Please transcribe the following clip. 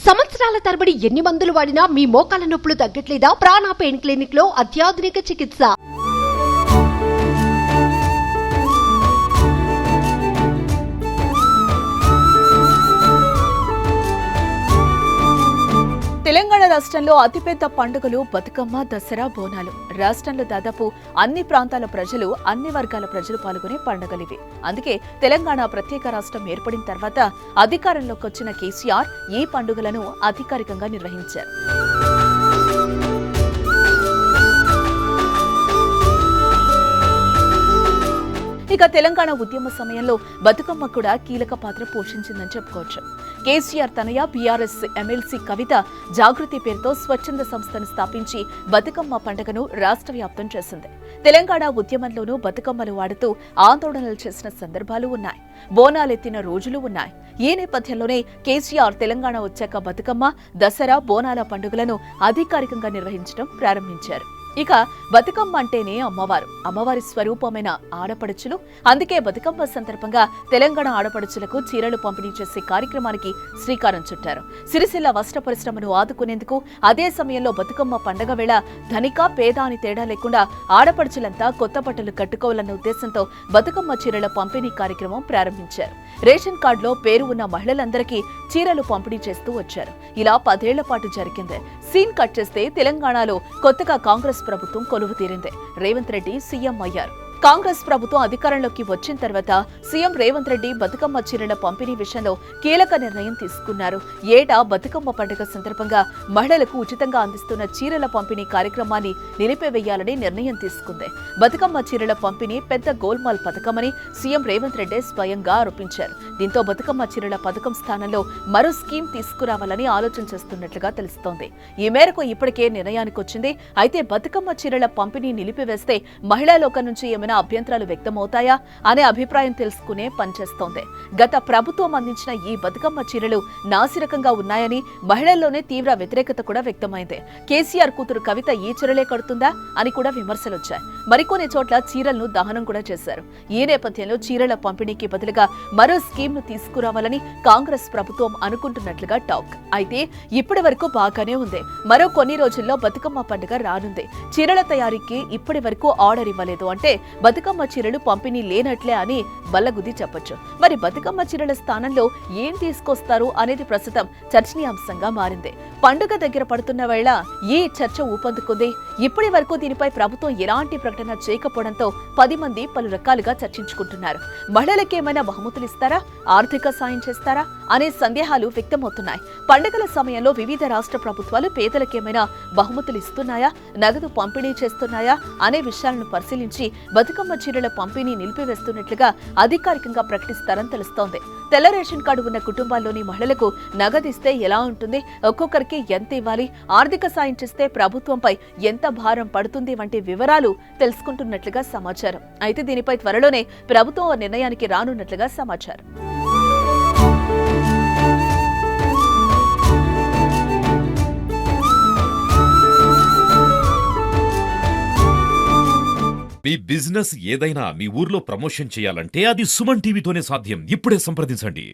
సంవత్సరాల తరబడి ఎన్ని మందులు వాడినా మీ మోకాల నొప్పులు తగ్గట్లేదా? ప్రాణ పెయిన్ క్లినిక్ లో అత్యాధునిక చికిత్స. తెలంగాణ రాష్ట్రంలో అతిపెద్ద పండుగలు బతుకమ్మ, దసరా, బోనాలు. రాష్ట్రంలో దాదాపు అన్ని ప్రాంతాల ప్రజలు, అన్ని వర్గాల ప్రజలు పాల్గొనే పండుగలివి. అందుకే తెలంగాణ ప్రత్యేక రాష్ట్రం ఏర్పడిన తర్వాత అధికారంలోకి వచ్చిన కేసీఆర్ ఈ పండుగలను అధికారికంగా నిర్వహించారు. ఇక తెలంగాణ ఉద్యమ సమయంలో బతుకమ్మ కూడా కీలక పాత్ర పోషించిందని చెప్పుకోవచ్చు. కేసీఆర్ తనయ బీఆర్ఎస్ ఎమ్మెల్సీ కవిత జాగృతి పేరుతో స్వచ్ఛంద సంస్థను స్థాపించి బతుకమ్మ పండుగను రాష్ట్ర వ్యాప్తం చేసింది. తెలంగాణ ఉద్యమంలోనూ బతుకమ్మలు వాడుతూ ఆందోళనలు చేసిన సందర్భాలు ఉన్నాయి. బోనాలెత్తిన రోజులు ఉన్నాయి. ఈ నేపథ్యంలోనే కేసీఆర్ తెలంగాణ వచ్చాక బతుకమ్మ, దసరా, బోనాల పండుగలను అధికారికంగా నిర్వహించడం ప్రారంభించారు. ఇక బతుకమ్మ అంటేనే అమ్మవారు, అమ్మవారి స్వరూపమైన ఆడపడుచులు. అందుకే బతుకమ్మ సందర్భంగా తెలంగాణ ఆడపడుచులకు చీరలు పంపిణీ చేసే కార్యక్రమానికి శ్రీకారం చుట్టారు. సిరిసిల్ల వస్త్ర పరిశ్రమను ఆదుకునేందుకు అదే సమయంలో బతుకమ్మ పండగ వేళ ధనిక, పేద అని తేడా లేకుండా ఆడపడుచులంతా కొత్త బట్టలు కట్టుకోవాలన్న ఉద్దేశంతో బతుకమ్మ చీరల పంపిణీ కార్యక్రమం ప్రారంభించారు. రేషన్ కార్డులో పేరు ఉన్న మహిళలందరికీ చీరలు పంపిణీ చేస్తూ వచ్చారు. ఇలా 10 ఏళ్ల పాటు జరిగింది. సీన్ కట్ చేస్తే తెలంగాణలో కొత్తగా కాంగ్రెస్ ప్రభుత్వం కొలువు తీరింది. రేవంత్ రెడ్డి సీఎం అయ్యారు. కాంగ్రెస్ ప్రభుత్వం అధికారంలోకి వచ్చిన తర్వాత సీఎం రేవంత్ రెడ్డి బతుకమ్మ చీరల పంపిణీ విషయంలో కీలక నిర్ణయం తీసుకున్నారు. ఏటా బతుకమ్మ పండుగ సందర్భంగా మహిళలకు ఉచితంగా అందిస్తున్న చీరల పంపిణీ కార్యక్రమాన్ని నిలిపివేయాలని నిర్ణయం తీసుకుంది. బతుకమ్మ చీరల పంపిణీ పెద్ద గోల్మాల్ పథకమని సీఎం రేవంత్ రెడ్డి స్వయంగా ఆరోపించారు. దీంతో బతుకమ్మ చీరల పథకం స్థానంలో మరో స్కీమ్ తీసుకురావాలని ఆలోచన చేస్తున్నట్లుగా తెలుస్తోంది. ఈ మేరకు ఇప్పటికే నిర్ణయానికి వచ్చింది. అయితే బతుకమ్మ చీరల పంపిణీ నిలిపివేస్తే మహిళా లోకం నుంచి ఏమైనా అభ్యంతరాలు వ్యక్తమవుతాయా అనే అభిప్రాయం తెలుసుకునే పనిచేస్తోంది. గత ప్రభుత్వం అందించిన ఈ బతుకమ్మ చీరలు నాసిరకంగా ఉన్నాయని మహిళల్లోనే తీవ్ర వ్యతిరేకత కూడా వ్యక్తమైంది. కేసీఆర్ కూతురు కవిత ఈ చీరలే కడుతుందా అని కూడా విమర్శలొచ్చాయి. మరికొన్ని చోట్ల చీరలను దహనం కూడా చేశారు. ఈ నేపథ్యంలో చీరల పంపిణీకి బదులుగా మరో స్కీమ్ ను తీసుకురావాలని కాంగ్రెస్ ప్రభుత్వం అనుకుంటున్నట్లుగా టాక్. అయితే ఇప్పటి వరకు బాగానే ఉంది. మరో కొన్ని రోజుల్లో బతుకమ్మ పండుగ రానుంది. చీరల తయారీకి ఇప్పటి వరకు ఆర్డర్ ఇవ్వలేదు అంటే బతుకమ్మ చీరలు పంపిణీ లేనట్లే అని బల్లగుద్ది చెప్పొచ్చు. మరి బతుకమ్మ చీరల స్థానంలో ఏం తీసుకొస్తారు అనేది ప్రస్తుతం చర్చనీయాంశంగా మారింది. పండుగ దగ్గర పడుతున్న వేళ ఈ చర్చ ఊపందుకుంది. ఇప్పటి వరకు దీనిపై ప్రభుత్వం ఎలాంటి ప్రకటన చేయకపోవడంతో 10 మంది పలు రకాలుగా చర్చించుకుంటున్నారు. మహిళలకేమైనా బహుమతులు ఇస్తారా, ఆర్థిక సాయం చేస్తారా అనే సందేహాలు వ్యక్తమవుతున్నాయి. పండుగల సమయంలో వివిధ రాష్ట్ర ప్రభుత్వాలు పేదలకేమైనా బహుమతులు ఇస్తున్నాయా, నగదు పంపిణీ చేస్తున్నాయా అనే విషయాలను పరిశీలించి బతుకమ్మ చీరల పంపిణీ నిలిపివేస్తున్నట్లుగా అధికారికంగా ప్రకటిస్తారని తెలుస్తోంది. తెల్ల రేషన్ కార్డు ఉన్న కుటుంబాల్లోని మహిళలకు నగదిస్తే ఎలా ఉంటుంది, ఒక్కొక్కరికి ఎంత ఇవ్వాలి, ఆర్థిక సాయం చేస్తే ప్రభుత్వంపై ఎంత భారం పడుతుంది వంటి వివరాలు తెలుసుకుంటున్నట్లుగా సమాచారం. అయితే దీనిపై త్వరలోనే ప్రభుత్వం నిర్ణయానికి రానున్నట్లుగా సమాచారం. మీ బిజినెస్ ఏదైనా మీ ఊర్లో ప్రమోషన్ చేయాలంటే అది సుమన్ టీవీతోనే సాధ్యం. ఇప్పుడే సంప్రదించండి.